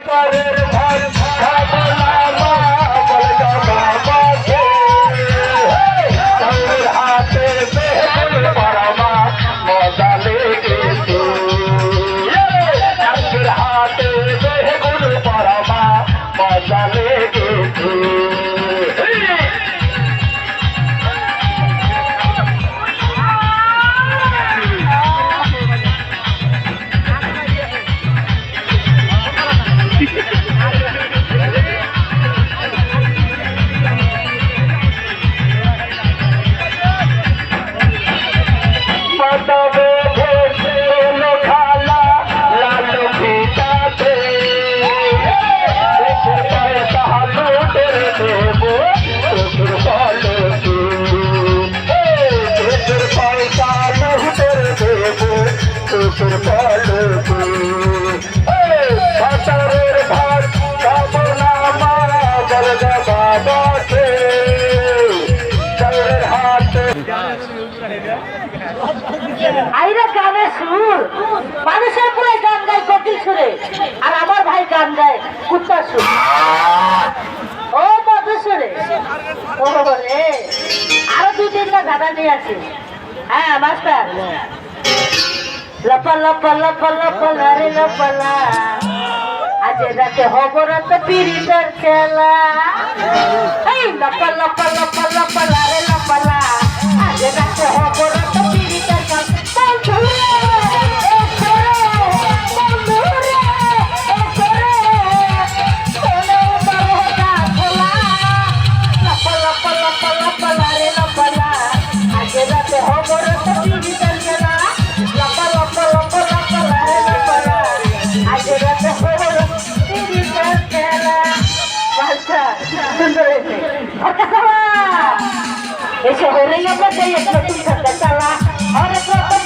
পরের ভাই খাবো না মা বলগা বাবাকে চাউলের হাতে বেগুন পরমা মজা লেগেছে চাউলের হাতে বেগুন পরমা মজা লেগেছে আইরা গানের সুর মানুষের পুরো গান গায় কোকিল সুরে আর আমার ভাই গান গায় কুত্তার সুর ও মধু সুরে ও রে আরো দুই তিনটা গাদা নিয়ে আসি হ্যাঁ মাস্টার লপা লপা লপা লপা রে লপলা আজ রাতে হবো রাত পিরিতের খেলা এই লপা লপা লপা লপা রে লপলা আজ রাতে হবো রাত পিরিতের এসে হলেই আমরা যাই একটা তুই ঠান্ডা চালা অনেক রকম